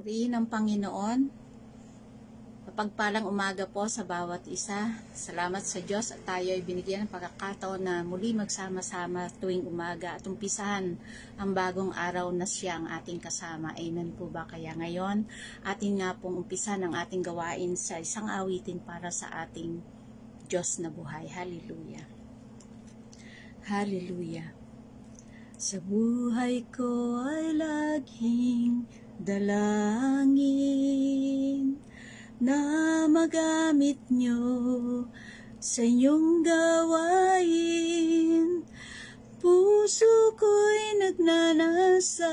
Purihin ang Panginoon. Mapagpalang umaga po sa bawat isa. Salamat sa Diyos at tayo ay binigyan ng pagkakataon na muli magsama-sama tuwing umaga at umpisahan ang bagong araw na siya ang ating kasama. Amen po ba? Kaya ngayon, atin nga pong umpisahan ang ating gawain sa isang awitin para sa ating Diyos na buhay. Hallelujah. Hallelujah. Sa buhay ko ay laging dalangin na magamit nyo sa inyong gawain. Puso ko'y nagnanasa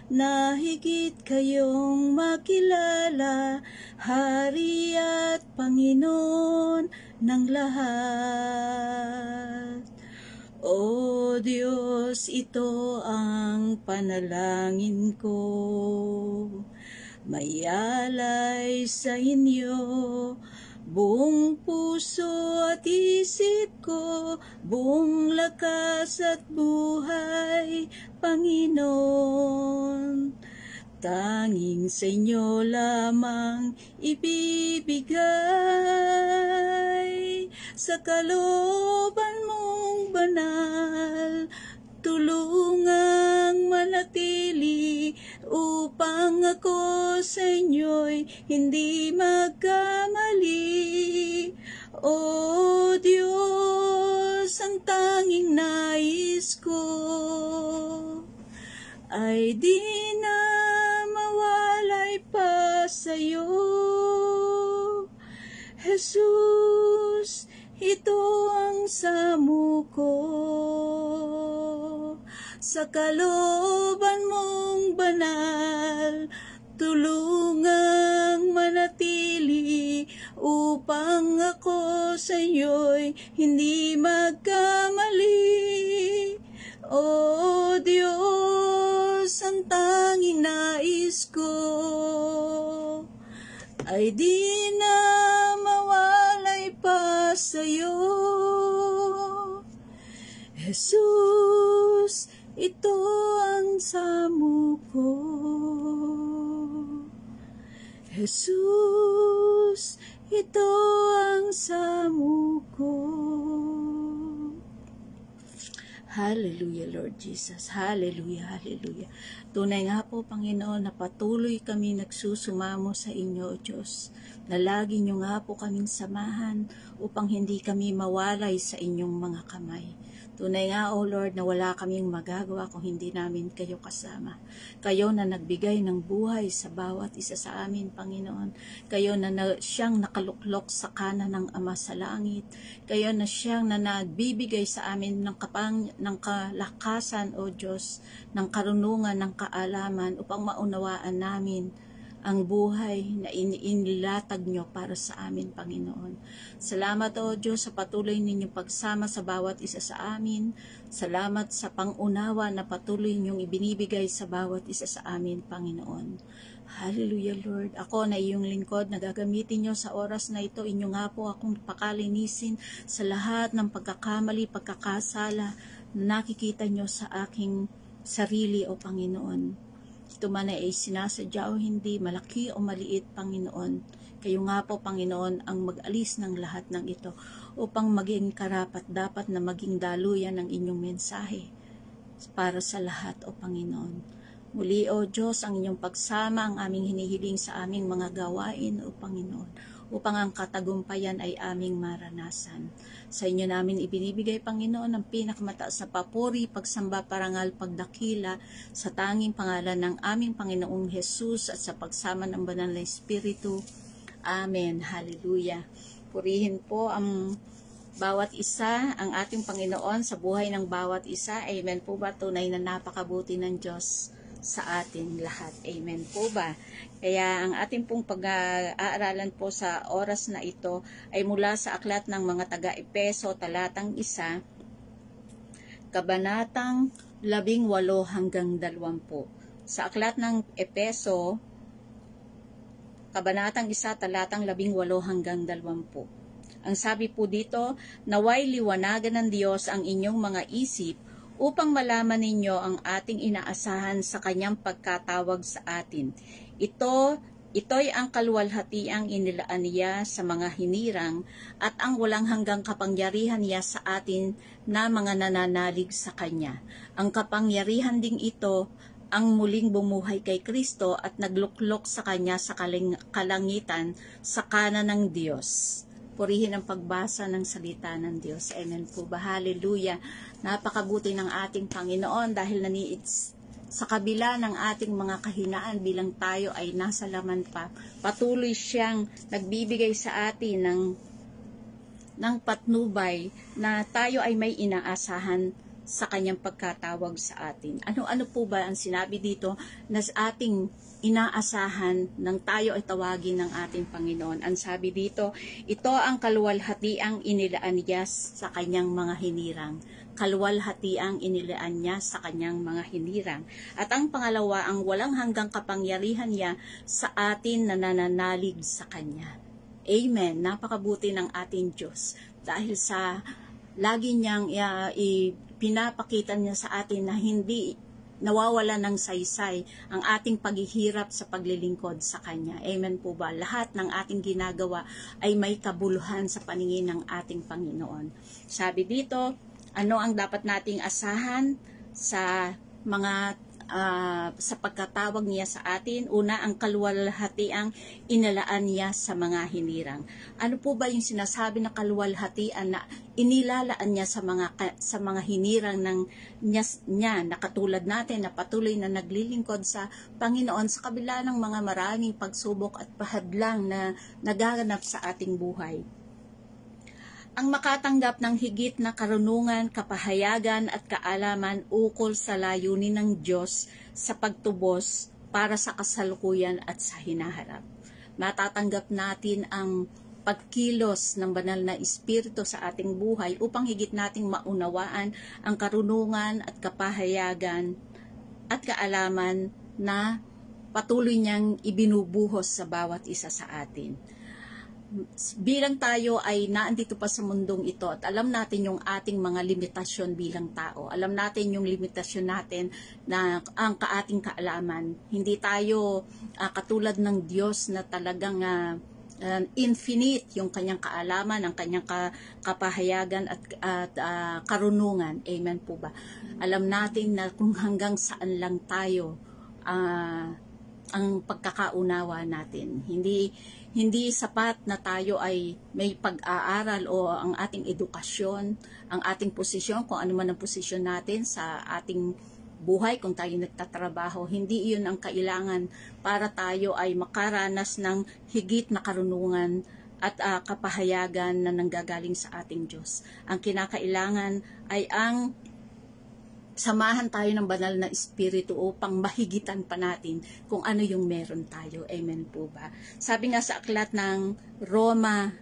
na higit kayong makilala, Hari at Panginoon ng lahat. O Diyos, ito ang panalangin ko, may alay sa inyo, buong puso at isip ko, buong lakas at buhay, Panginoon. Tanging sa inyo lamang ibibigay, sa kalooban mong banal, tulungang manatili upang ako sa inyo'y hindi magkamali. O Diyos, ang tanging nais ko ay di na mawalay pa sa'yo. Jesus, ito ang samo ko, sa kalooban mong banal, tulungang manatili upang ako sa iyo'y hindi magkamali. O Diyos, ang tanging nais ko ay di na mawalay pa sa'yo. Jesus, ito ang samo ko. Jesus, ito ang samo ko. Hallelujah, Lord Jesus. Hallelujah, hallelujah. Tunay nga po, Panginoon, na patuloy kami nagsusumamo sa inyo, O Diyos, na lagi nyo nga po kaming samahan upang hindi kami mawalay sa inyong mga kamay. Tunay nga, O Lord, na wala kaming magagawa kung hindi namin kayo kasama. Kayo na nagbigay ng buhay sa bawat isa sa amin, Panginoon. Kayo na siyang nakaluklok sa kanan ng Ama sa langit. Kayo na siyang na nagbibigay sa amin ng kalakasan, O Diyos, ng karunungan, ng kaalaman upang maunawaan namin ang buhay na inilatag nyo para sa amin, Panginoon. Salamat, O Diyos, sa patuloy ninyong pagsama sa bawat isa sa amin. Salamat sa pangunawa na patuloy ninyong ibinibigay sa bawat isa sa amin, Panginoon. Hallelujah, Lord. Ako na iyong lingkod na gagamitin nyo sa oras na ito. Inyo nga po akong pakalinisin sa lahat ng pagkakamali, pagkakasala na nakikita nyo sa aking sarili, O Panginoon. Ito man ay sinasadya o hindi, malaki o maliit, Panginoon. Kayo nga po, Panginoon, ang mag-alis ng lahat ng ito upang maging karapat-dapat na maging daluyan ng inyong mensahe para sa lahat, O Panginoon. Muli, O Diyos, ang inyong pagsama ang aming hinihiling sa aming mga gawain, O Panginoon, upang ang katagumpayan ay aming maranasan. Sa inyo namin ibinibigay, Panginoon, ang pinakamataas na papuri, pagsamba, parangal, pagdakila sa tanging pangalan ng aming Panginoong Hesus at sa pagsama ng Banal na Espiritu. Amen. Hallelujah. Purihin po ang bawat isa, ang ating Panginoon sa buhay ng bawat isa. Amen po ba? Tunay na napakabuti ng Diyos sa ating lahat. Amen po ba? Kaya ang ating pong pag-aaralan po sa oras na ito ay mula sa aklat ng mga taga-Epeso, talatang 1, kabanatang 18 hanggang 20. Sa aklat ng Epeso, kabanatang 1, talatang 18 hanggang 20. Ang sabi po dito, naway liwanagan ng Diyos ang inyong mga isip upang malaman ninyo ang ating inaasahan sa kanyang pagkatawag sa atin. Ito'y ang kaluwalhatiang inilaan niya sa mga hinirang at ang walang hanggang kapangyarihan niya sa atin na mga nananalig sa Kanya. Ang kapangyarihan ding ito ang muling bumuhay kay Kristo at nagluklok sa Kanya sa kalangitan sa kanan ng Diyos. Purihin ang pagbasa ng salita ng Diyos. Amen po ba? Hallelujah. Napakabuti ng ating Panginoon dahil sa kabila ng ating mga kahinaan bilang tayo ay nasa laman pa, patuloy siyang nagbibigay sa atin ng patnubay na tayo ay may inaasahan sa kanyang pagkatawag sa atin. Ano-ano po ba ang sinabi dito na sa ating inaasahan nang tayo ay tawagin ng ating Panginoon? Ang sabi dito, ito ang kaluwalhatiang inilaan niya sa kanyang mga hinirang. Kaluwalhatiang inilaan niya sa kanyang mga hinirang. At ang pangalawa, ang walang hanggang kapangyarihan niya sa atin na nananalig sa Kanya. Amen. Napakabuti ng ating Diyos dahil sa lagi niyang pinapakita niya sa atin na hindi nawawala ng saysay ang ating paghihirap sa paglilingkod sa Kanya. Amen po ba? Lahat ng ating ginagawa ay may kabuluhan sa paningin ng ating Panginoon. Sabi dito, ano ang dapat nating asahan sa mga sa pagkatawag niya sa atin? Una, ang kaluwalhatiang inalaan niya sa mga hinirang. Ano po ba yung sinasabi na kaluwalhatian na inilalaan niya sa mga hinirang niya na katulad natin na patuloy na naglilingkod sa Panginoon sa kabila ng mga maraming pagsubok at pahadlang na nagaganap sa ating buhay? Ang makatanggap ng higit na karunungan, kapahayagan at kaalaman ukol sa layunin ng Diyos sa pagtubos para sa kasalukuyan at sa hinaharap. Matatanggap natin ang pagkilos ng banal na Espiritu sa ating buhay upang higit nating maunawaan ang karunungan at kapahayagan at kaalaman na patuloy niyang ibinubuhos sa bawat isa sa atin. Bilang tayo ay naandito pa sa mundong ito at alam natin yung ating mga limitasyon bilang tao. Alam natin yung limitasyon natin na ang ating kaalaman. Hindi tayo katulad ng Diyos na talagang infinite yung kanyang kaalaman, ang kanyang kapahayagan at karunungan. Amen po ba? Alam natin na kung hanggang saan lang tayo ang pagkakaunawa natin. Hindi sapat na tayo ay may pag-aaral o ang ating edukasyon, ang ating posisyon, kung ano man ang posisyon natin sa ating buhay, kung tayo nagtatrabaho. Hindi iyon ang kailangan para tayo ay makaranas ng higit na karunungan at kapahayagan na nanggagaling sa ating Diyos. Ang kinakailangan ay ang samahan tayo ng banal na Espiritu upang mahigitan pa natin kung ano yung meron tayo. Amen po ba? Sabi nga sa aklat ng Roma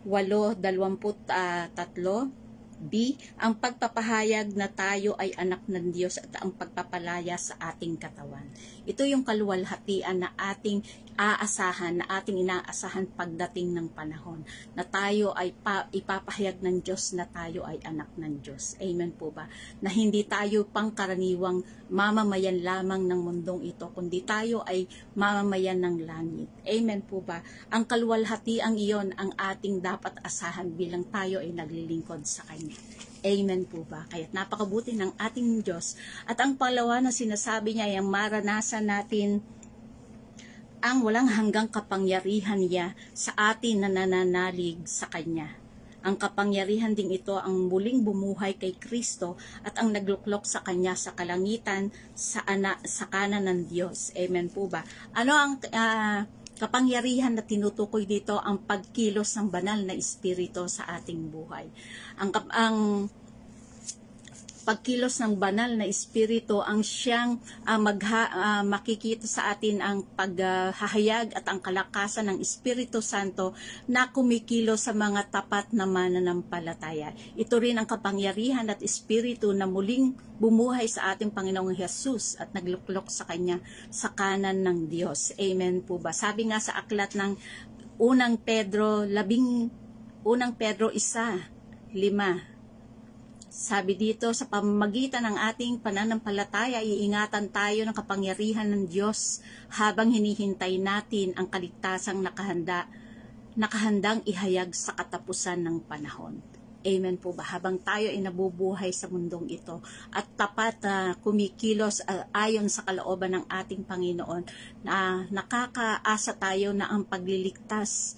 8:23, B, ang pagpapahayag na tayo ay anak ng Diyos at ang pagpapalaya sa ating katawan. Ito yung kaluwalhatian na ating aasahan, na ating inaasahan pagdating ng panahon, na tayo ay ipapahayag ng Diyos na tayo ay anak ng Diyos. Amen po ba? Na hindi tayo pangkaraniwang mamamayan lamang ng mundong ito, kundi tayo ay mamamayan ng langit. Amen po ba? Ang kaluwalhatiang iyon ang ating dapat asahan bilang tayo ay naglilingkod sa Kanya. Amen po ba? Kaya't napakabuti ng ating Diyos. At ang pangalawa na sinasabi niya ay ang maranasan natin ang walang hanggang kapangyarihan niya sa atin na nananalig sa Kanya. Ang kapangyarihan ding ito ang muling bumuhay kay Kristo at ang nagluklok sa Kanya sa kalangitan sa kanan ng Diyos. Amen po ba? Ano ang kapangyarihan na tinutukoy dito? Ang pagkilos ng banal na Espiritu sa ating buhay. Ang pagkilos ng banal na Espiritu ang siyang makikita sa atin ang paghahayag at ang kalakasan ng Espiritu Santo na kumikilos sa mga tapat na mananampalataya. Ito rin ang kapangyarihan at Espiritu na muling bumuhay sa ating Panginoong Hesus at nagluklok sa Kanya sa kanan ng Diyos. Amen po ba? Sabi nga sa aklat ng Unang Pedro 1:5, Sabi dito, sa pamamagitan ng ating pananampalataya, iingatan tayo ng kapangyarihan ng Diyos habang hinihintay natin ang kaligtasang nakahandang ihayag sa katapusan ng panahon. Amen po ba? Habang tayo ay nabubuhay sa mundong ito at tapat na kumikilos ayon sa kalooban ng ating Panginoon, na nakakaasa tayo na ang pagliligtas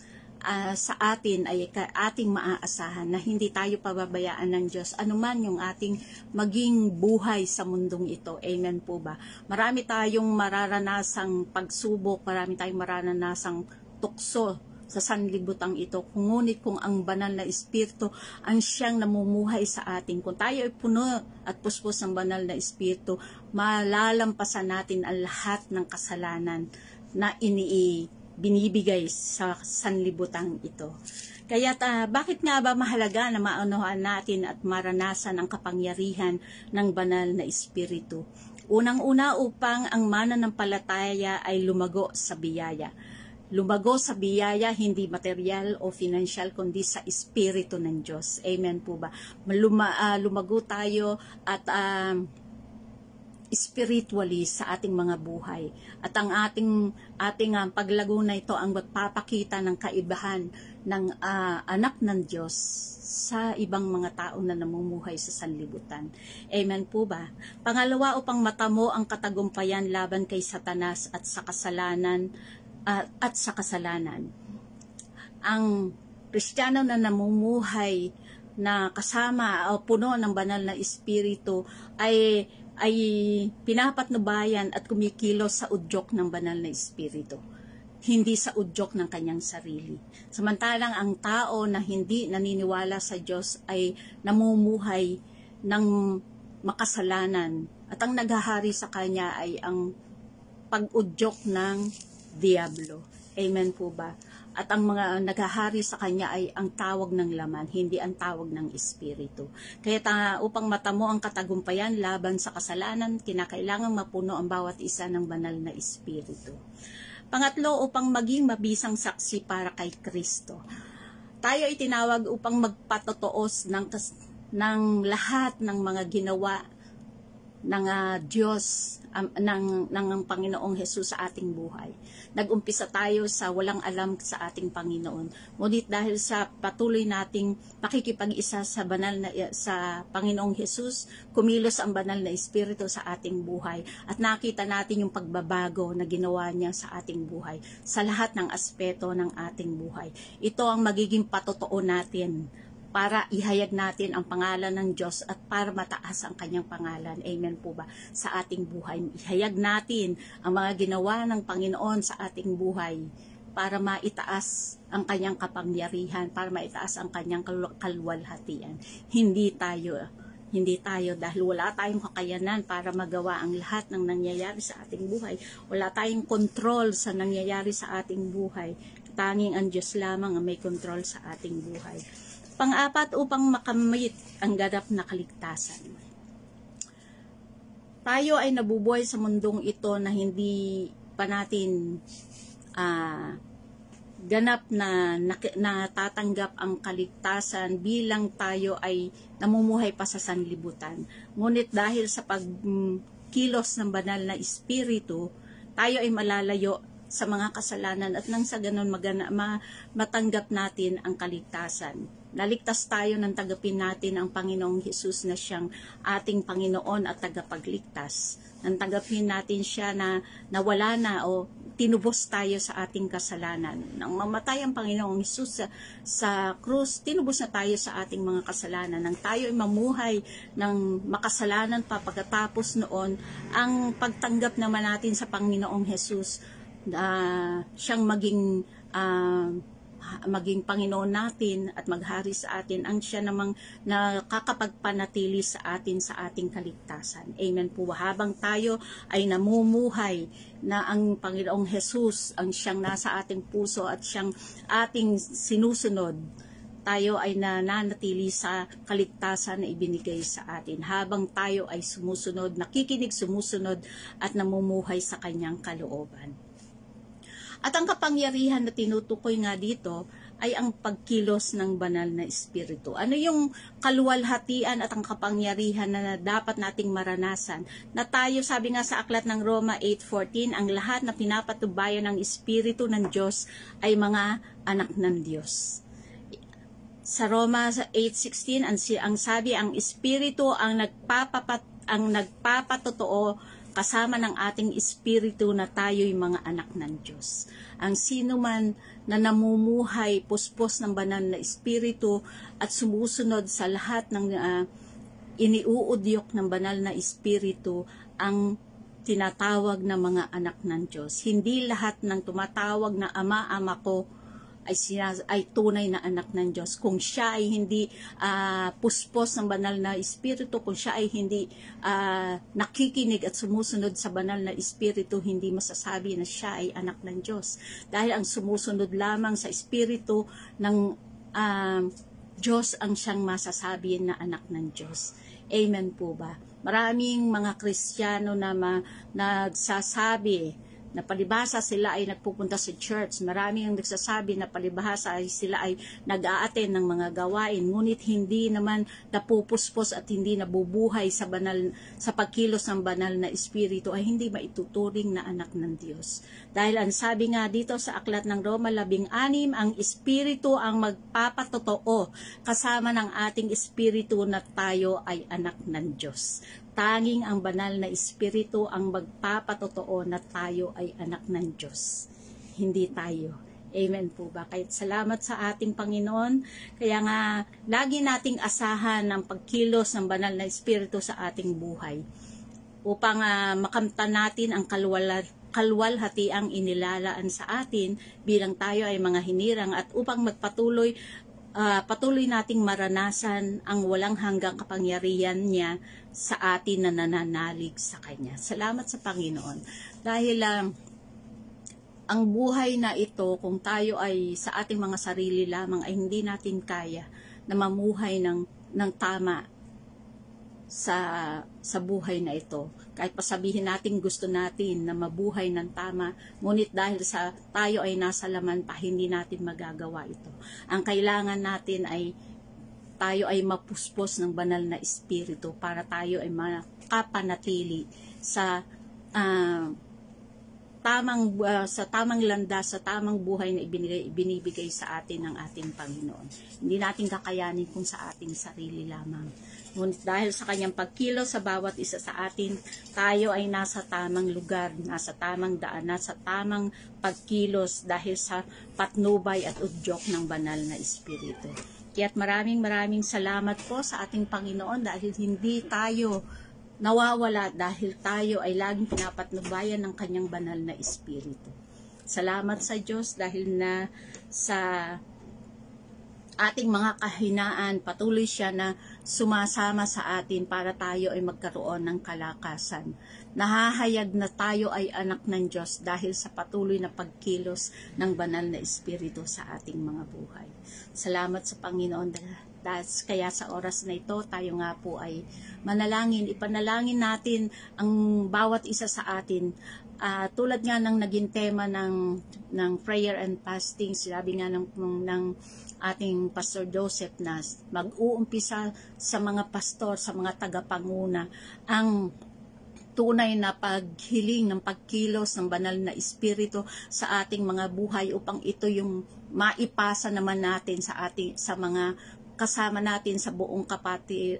sa atin ay ating maaasahan, na hindi tayo pababayaan ng Diyos anuman yung ating maging buhay sa mundong ito. Amen po ba? Marami tayong mararanasang pagsubok, marami tayong mararanasang tukso sa sanlibutan ito. Ngunit kung ang banal na Espiritu ang siyang namumuhay sa atin, kung tayo ay puno at puspos ng banal na Espiritu, malalampasan natin ang lahat ng kasalanan na binibigay sa sanlibutan ito. Kaya bakit nga ba mahalaga na maunawan natin at maranasan ang kapangyarihan ng banal na Espiritu? Unang-una, upang ang mananampalataya ay lumago sa biyaya. Lumago sa biyaya, hindi material o financial, kundi sa Espiritu ng Diyos. Amen po ba? Lumago tayo at spiritually sa ating mga buhay. At ang ating paglago na ito ang magpapakita ng kaibahan ng anak ng Diyos sa ibang mga tao na namumuhay sa sanlibutan. Amen po ba? Pangalawa, upang matamo ang katagumpayan laban kay Satanas at sa kasalanan. Ang Kristiyano na namumuhay na kasama o puno ng banal na Espiritu ay pinapatnubayan at kumikilos sa udyok ng banal na Espiritu, hindi sa udyok ng kanyang sarili. Samantalang ang tao na hindi naniniwala sa Diyos ay namumuhay ng makasalanan at ang naghahari sa kanya ay ang pag-udyok ng Diablo. Amen po ba? At ang mga naghahari sa kanya ay ang tawag ng laman, hindi ang tawag ng Espiritu. Kaya upang matamo ang katagumpayan laban sa kasalanan, kinakailangan mapuno ang bawat isa ng banal na Espiritu. Pangatlo, upang maging mabisang saksi para kay Kristo. Tayo ay tinawag upang magpatotoos ng lahat ng mga ginawa ng Diyos, ng Panginoong Hesus sa ating buhay. Nag-umpisa tayo sa walang alam sa ating Panginoon. Ngunit dahil sa patuloy nating pakikipag-isa sa Panginoong Hesus, kumilos ang banal na Espiritu sa ating buhay at nakita natin yung pagbabago na ginawa niya sa ating buhay, sa lahat ng aspeto ng ating buhay. Ito ang magiging patotoo natin para ihayag natin ang pangalan ng Diyos at para mataas ang kanyang pangalan. Amen po ba? Sa ating buhay. Ihayag natin ang mga ginawa ng Panginoon sa ating buhay para maitaas ang kanyang kapangyarihan, para maitaas ang kanyang kaluwalhatian. Hindi tayo dahil wala tayong kakayanan para magawa ang lahat ng nangyayari sa ating buhay. Wala tayong control sa nangyayari sa ating buhay. Tanging ang Diyos lamang ang may control sa ating buhay. Pang-apat, upang makamit ang ganap na kaligtasan. Tayo ay nabubuhay sa mundong ito na hindi pa natin ganap na natatanggap ang kaligtasan bilang tayo ay namumuhay pa sa sanlibutan. Ngunit dahil sa pagkilos ng banal na Espiritu, tayo ay malalayo sa mga kasalanan at nang sa ganun matanggap natin ang kaligtasan. Naligtas tayo nang tanggapin natin ang Panginoong Hesus na siyang ating Panginoon at tagapagligtas. Nang tanggapin natin siya na nawala na o tinubos tayo sa ating kasalanan. Nang mamatay ang Panginoong Hesus sa krus, tinubos na tayo sa ating mga kasalanan. Nang tayo ay mamuhay ng makasalanan pa pagkatapos noon, ang pagtanggap naman natin sa Panginoong Hesus, siyang maging Panginoon natin at maghari sa atin, ang siya namang nakakapagpanatili sa atin sa ating kaligtasan. Amen po. Habang tayo ay namumuhay na ang Panginoong Hesus ang siyang nasa ating puso at siyang ating sinusunod, tayo ay nananatili sa kaligtasan na ibinigay sa atin. Habang tayo ay sumusunod, nakikinig, sumusunod at namumuhay sa kanyang kalooban. At ang kapangyarihan na tinutukoy nga dito ay ang pagkilos ng banal na Espiritu. Ano yung kaluwalhatian at ang kapangyarihan na dapat nating maranasan? Na tayo, sabi nga sa aklat ng Roma 8:14, ang lahat na pinapatubayan ng Espiritu ng Diyos ay mga anak ng Diyos. Sa Roma 8:16, ang sabi, ang Espiritu ang nagpapatotoo kasama ng ating espiritu na tayo'y mga anak ng Diyos. Ang sino man na namumuhay puspos ng banal na espiritu at sumusunod sa lahat ng iniuudyok ng banal na espiritu ang tinatawag na mga anak ng Diyos. Hindi lahat ng tumatawag na ama ko ay tunay na anak ng Diyos. Kung siya ay hindi puspos ng banal na espiritu, kung siya ay hindi nakikinig at sumusunod sa banal na espiritu, hindi masasabi na siya ay anak ng Diyos. Dahil ang sumusunod lamang sa espiritu ng Diyos ang siyang masasabi na anak ng Diyos. Amen po ba? Maraming mga Kristiyano na nagsasabi na palibhasa sila ay nagpupunta sa church. Marami ang nagsasabi na palibhasa ay sila ay nag-a-attend ng mga gawain, ngunit hindi naman napupuspos at hindi nabubuhay sa pagkilos ng banal na espiritu, ay hindi maituturing na anak ng Diyos. Dahil ang sabi nga dito sa aklat ng Roma 16, ang espiritu ang magpapatotoo kasama ng ating espiritu na tayo ay anak ng Diyos. Tanging ang banal na espiritu ang magpapatotoo na tayo ay anak ng Diyos. Hindi tayo. Amen po ba? Kaya salamat sa ating Panginoon. Kaya nga, lagi nating asahan ang pagkilos ng banal na espiritu sa ating buhay. Upang makamtan natin ang kaluwalhatiang inilalaan sa atin bilang tayo ay mga hinirang at upang patuloy nating maranasan ang walang hanggang kapangyarihan niya sa atin na nananalig sa Kanya. Salamat sa Panginoon. Dahil ang buhay na ito, kung tayo ay sa ating mga sarili lamang, ay hindi natin kaya na mamuhay ng tama sa buhay na ito. Kahit pasabihin natin gusto natin na mabuhay ng tama, ngunit dahil sa tayo ay nasa laman pa, hindi natin magagawa ito. Ang kailangan natin ay tayo ay mapuspos ng banal na espiritu para tayo ay makapanatili sa tamang landas, sa tamang buhay na ibinibigay sa atin ng ating Panginoon. Hindi natin kakayanin kung sa ating sarili lamang. Ngunit dahil sa kanyang pagkilos sa bawat isa sa atin, tayo ay nasa tamang lugar, nasa tamang daan, nasa tamang pagkilos dahil sa patnubay at udyok ng banal na espiritu. Kaya't maraming salamat po sa ating Panginoon dahil hindi tayo nawawala, dahil tayo ay laging pinapatnubayan ng kanyang banal na espiritu. Salamat sa Diyos dahil na sa ating mga kahinaan, patuloy siya na sumasama sa atin para tayo ay magkaroon ng kalakasan. Nahahayag na tayo ay anak ng Diyos dahil sa patuloy na pagkilos ng banal na espiritu sa ating mga buhay. Salamat sa Panginoon. Kaya sa oras na ito, tayo nga po ay manalangin. Ipanalangin natin ang bawat isa sa atin. Tulad nga ng naging tema ng prayer and fasting, sinabi nga ng ating Pastor Joseph na mag-uumpisa sa mga pastor, sa mga tagapanguna, ang tunay na paghiling ng pagkilos ng banal na espiritu sa ating mga buhay upang ito yung maipasa naman natin sa mga kasama natin sa buong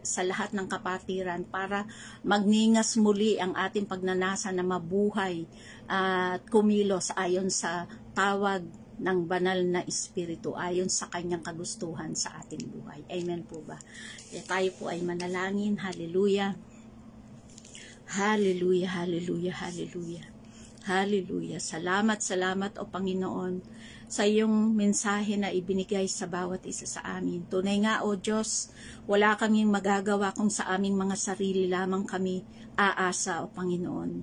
sa lahat ng kapatiran para magningas muli ang ating pagnanasa na mabuhay at kumilos ayon sa tawag ng banal na espiritu, ayon sa kanyang kagustuhan sa ating buhay. Amen po ba? Tayo po ay manalangin. Hallelujah. Hallelujah, hallelujah, hallelujah. Hallelujah. Salamat o Panginoon sa iyong mensahe na ibinigay sa bawat isa sa amin. Tunay nga o Diyos, wala kaming magagawa kung sa aming mga sarili lamang kami aasa o Panginoon.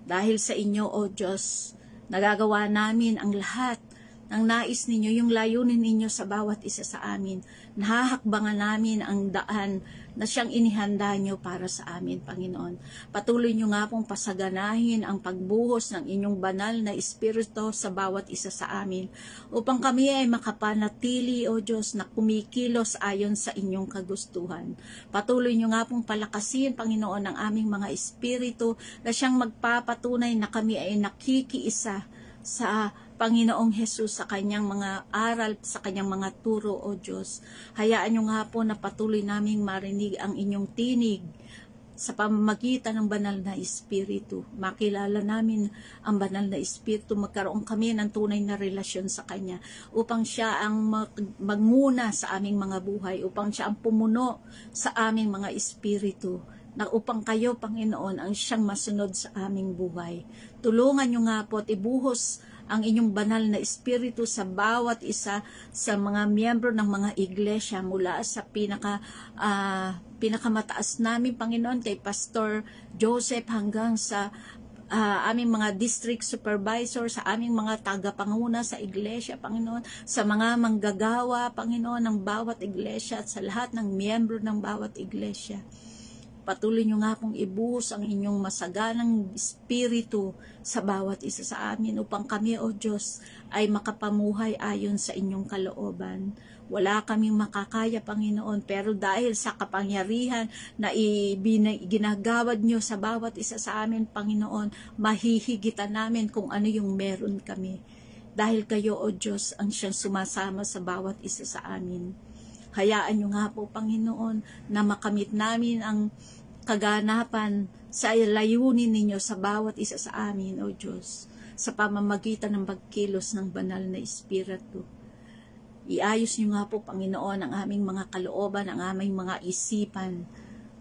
Dahil sa inyo o Diyos, nagagawa namin ang lahat ng nais ninyo, yung layunin ninyo sa bawat isa sa amin. Nahahakbangan namin ang daan na siyang inihanda nyo para sa amin, Panginoon. Patuloy nyo nga pong pasaganahin ang pagbuhos ng inyong banal na Espiritu sa bawat isa sa amin, upang kami ay makapanatili, O Diyos, na kumikilos ayon sa inyong kagustuhan. Patuloy nyo nga pong palakasin, Panginoon, ang aming mga espiritu na siyang magpapatunay na kami ay nakikiisa sa Panginoong Hesus, sa kanyang mga aral, sa kanyang mga turo, O Diyos. Hayaan nyo nga po na patuloy naming marinig ang inyong tinig sa pamamagitan ng banal na Espiritu. Makilala namin ang banal na Espiritu, magkaroon kami ng tunay na relasyon sa Kanya, upang siya ang magmuna sa aming mga buhay, upang siya ang pumuno sa aming mga espiritu, na upang kayo, Panginoon, ang siyang masunod sa aming buhay. Tulungan nyo nga po at ibuhos ang inyong banal na Espiritu sa bawat isa sa mga miyembro ng mga iglesia, mula sa pinakamataas namin, Panginoon, kay Pastor Joseph, hanggang sa aming mga district supervisor, sa aming mga tagapanguna sa iglesia, Panginoon, sa mga manggagawa, Panginoon, ng bawat iglesia, at sa lahat ng miyembro ng bawat iglesia. Patuloy nyo nga pong ibuhos ang inyong masaganang espiritu sa bawat isa sa amin, upang kami, O Diyos, ay makapamuhay ayon sa inyong kalooban. Wala kaming makakaya, Panginoon, pero dahil sa kapangyarihan na ginagawad nyo sa bawat isa sa amin, Panginoon, mahihigitan namin kung ano yung meron kami. Dahil kayo, O Diyos, ang siyang sumasama sa bawat isa sa amin. Hayaan nyo nga po, Panginoon, na makamit namin ang kaganapan sa layunin ninyo sa bawat isa sa amin, O Diyos, sa pamamagitan ng pagkilos ng banal na Espiritu. Iayos nyo nga po, Panginoon, ang aming mga kalooban, ang aming mga isipan,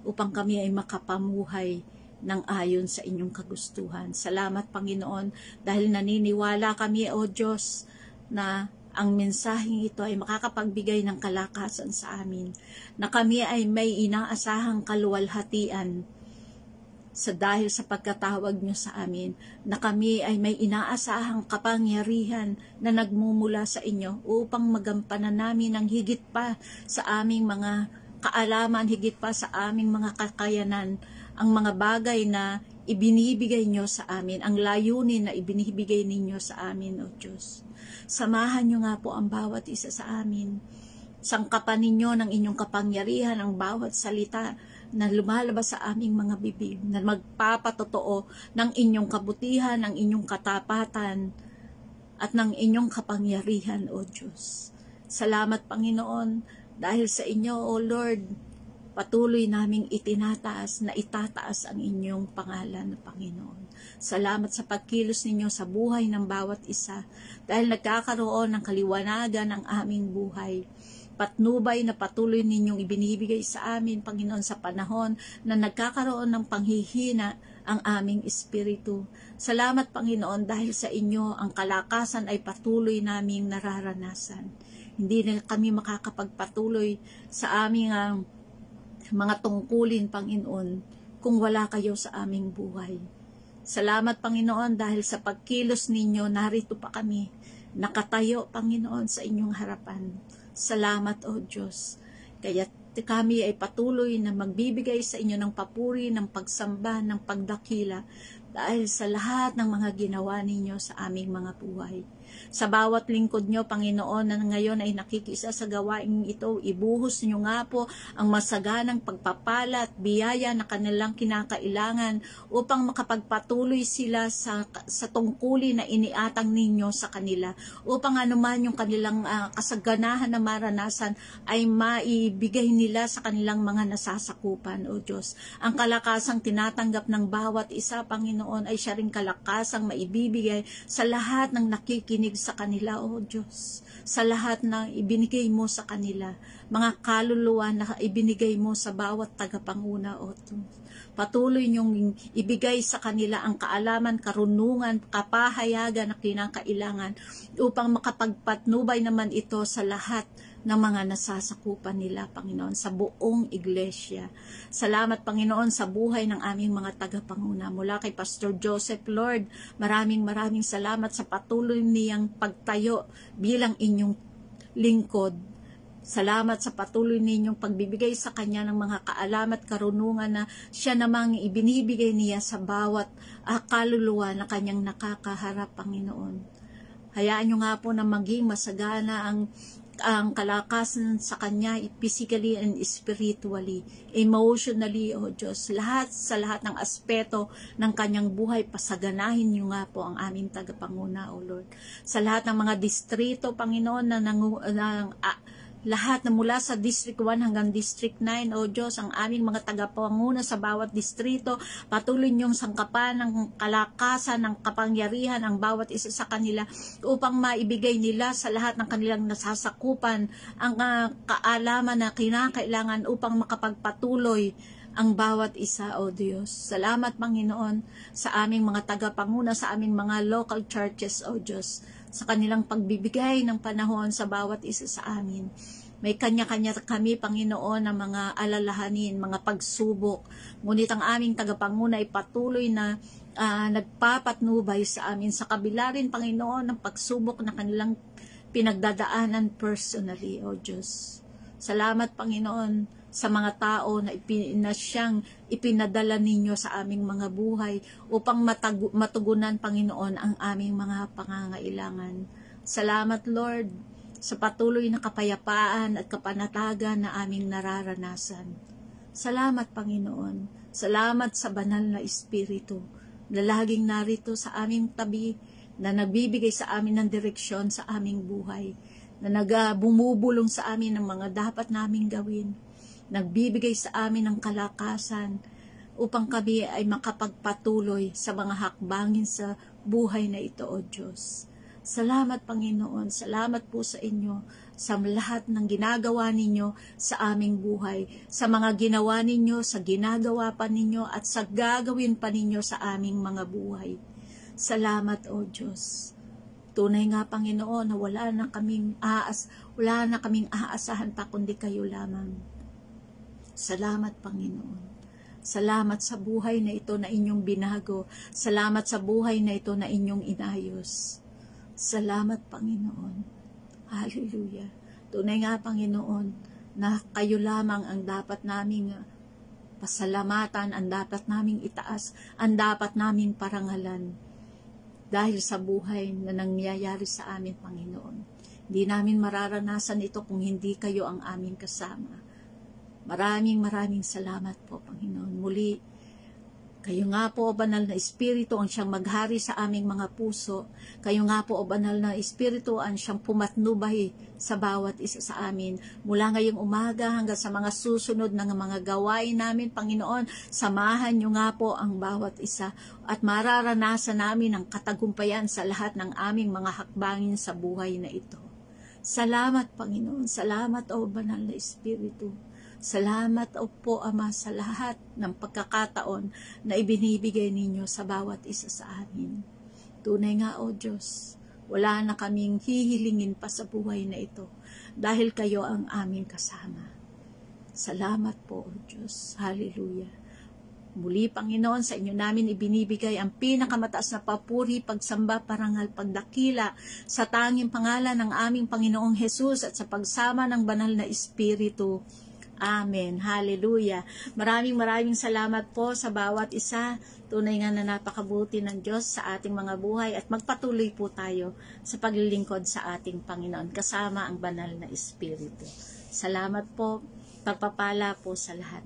upang kami ay makapamuhay ng ayon sa inyong kagustuhan. Salamat, Panginoon, dahil naniniwala kami, O Diyos, na ang mensaheng ito ay makakapagbigay ng kalakasan sa amin, na kami ay may inaasahang kaluwalhatian dahil sa pagkatawag nyo sa amin, na kami ay may inaasahang kapangyarihan na nagmumula sa inyo, upang magampanan namin ang higit pa sa aming mga kaalaman, higit pa sa aming mga kakayanan, ang mga bagay na ibinibigay nyo sa amin, ang layunin na ibinibigay ninyo sa amin, O Diyos. Samahan nyo nga po ang bawat isa sa amin. Sangkapan ninyo ng inyong kapangyarihan ang bawat salita na lumalabas sa aming mga bibig, na magpapatotoo ng inyong kabutihan, ng inyong katapatan, at ng inyong kapangyarihan, O Diyos. Salamat, Panginoon, dahil sa inyo, O Lord, patuloy naming itataas ang inyong pangalan, Panginoon. Salamat sa pagkilos ninyo sa buhay ng bawat isa, dahil nagkakaroon ng kaliwanagan ang aming buhay. Patnubay na patuloy ninyong ibinibigay sa amin, Panginoon, sa panahon na nagkakaroon ng panghihina ang aming espiritu. Salamat, Panginoon, dahil sa inyo ang kalakasan ay patuloy naming nararanasan. Hindi na kami makakapagpatuloy sa aming mga tungkulin, Panginoon, kung wala kayo sa aming buhay. Salamat, Panginoon, dahil sa pagkilos ninyo, narito pa kami, nakatayo, Panginoon, sa inyong harapan. Salamat, O Diyos. Kaya kami ay patuloy na magbibigay sa inyo ng papuri, ng pagsamba, ng pagdakila, dahil sa lahat ng mga ginawa ninyo sa aming mga buhay. Sa bawat lingkod nyo, Panginoon, na ngayon ay nakikisa sa gawain ito, ibuhos nyo nga po ang masaganang pagpapala at biyaya na kanilang kinakailangan, upang makapagpatuloy sila sa tungkulin na iniatang ninyo sa kanila, upang anuman yung kanilang kasaganahan na maranasan ay maibigay nila sa kanilang mga nasasakupan, O Diyos. Ang kalakasang tinatanggap ng bawat isa, Panginoon, ay siya ring kalakasang maibibigay sa lahat ng nakikinig sa kanila, O Diyos, sa lahat na ibinigay mo sa kanila, mga kaluluwa na ibinigay mo sa bawat tagapanguna, O Diyos. Patuloy niyong ibigay sa kanila ang kaalaman, karunungan, kapahayagan na kinakailangan upang makapagpatnubay naman ito sa lahat ng mga nasasakupan nila, Panginoon, sa buong iglesia. Salamat, Panginoon, sa buhay ng aming mga tagapanguna. Mula kay Pastor Joseph, Lord, maraming salamat sa patuloy niyang pagtayo bilang inyong lingkod. Salamat sa patuloy ninyong pagbibigay sa kanya ng mga kaalaman at karunungan na siya namang ibinibigay niya sa bawat kaluluwa na kanyang nakakaharap, Panginoon. Hayaan niyo nga po na maging masagana ang kalakasan sa kanya, physically and spiritually, emotionally, O Diyos. Sa lahat ng aspeto ng kanyang buhay, pasaganahin niyo nga po ang aming tagapanguna, O Lord. Sa lahat ng mga distrito, Panginoon, lahat na mula sa District 1 hanggang District 9, O Diyos, ang aming mga tagapanguna sa bawat distrito, patuloy niyong sangkapan ng kalakasan, ng kapangyarihan ang bawat isa sa kanila upang maibigay nila sa lahat ng kanilang nasasakupan ang kaalaman na kinakailangan upang makapagpatuloy ang bawat isa, O Diyos. Salamat, Panginoon, sa aming mga tagapanguna, sa aming mga local churches, O Diyos, sa kanilang pagbibigay ng panahon sa bawat isa sa amin. May kanya-kanya kami, Panginoon, ng mga alalahanin, mga pagsubok. Ngunit ang aming tagapanguna ay patuloy na nagpapatnubay sa amin sa kabila rin, Panginoon, ng pagsubok na kanilang pinagdadaanan personally, O Diyos. Salamat, Panginoon, sa mga tao na siyang ipinadala ninyo sa aming mga buhay upang matugunan, Panginoon, ang aming mga pangangailangan. Salamat, Lord, sa patuloy na kapayapaan at kapanatagan na aming nararanasan. Salamat, Panginoon. Salamat sa banal na Espiritu na laging narito sa aming tabi, na nagbibigay sa amin ng direksyon sa aming buhay, na bumubulong sa amin ng mga dapat naming gawin, nagbibigay sa amin ng kalakasan upang kami ay makapagpatuloy sa mga hakbangin sa buhay na ito, O Diyos. Salamat, Panginoon. Salamat po sa inyo sa lahat ng ginagawa ninyo sa aming buhay, sa mga ginawa ninyo, sa ginagawa pa ninyo at sa gagawin pa ninyo sa aming mga buhay. Salamat, O Diyos. Tunay nga, Panginoon, na wala na kaming aasahan pa kundi kayo lamang. Salamat, Panginoon. Salamat sa buhay na ito na inyong binago. Salamat sa buhay na ito na inyong inayos. Salamat, Panginoon. Hallelujah. Tunay nga, Panginoon, na kayo lamang ang dapat naming pasalamatan, ang dapat naming itaas, ang dapat naming parangalan. Dahil sa buhay na nangyayari sa amin, Panginoon. Hindi namin mararanasan ito kung hindi kayo ang aming kasama. Maraming salamat po, Panginoon. Muli, kayo nga po, o banal na Espiritu, ang siyang maghari sa aming mga puso. Kayo nga po, o banal na Espiritu, ang siyang pumatnubay sa bawat isa sa amin. Mula ngayong umaga hanggang sa mga susunod na mga gawain namin, Panginoon, samahan niyo nga po ang bawat isa at mararanasan namin ang katagumpayan sa lahat ng aming mga hakbangin sa buhay na ito. Salamat, Panginoon. Salamat, o banal na Espiritu. Salamat, O po, Ama, sa lahat ng pagkakataon na ibinibigay ninyo sa bawat isa sa amin. Tunay nga, O Diyos, wala na kaming hihilingin pa sa buhay na ito dahil kayo ang aming kasama. Salamat po, O Diyos. Hallelujah. Muli, Panginoon, sa inyo namin ibinibigay ang pinakamataas na papuri, pagsamba, parangal, pagdakila sa tanging pangalan ng aming Panginoong Hesus at sa pagsama ng banal na Espiritu. Amen. Hallelujah. Maraming salamat po sa bawat isa. Tunay nga na napakabuti ng Diyos sa ating mga buhay at magpatuloy po tayo sa paglilingkod sa ating Panginoon kasama ang banal na Espiritu. Salamat po. Pagpapala po sa lahat.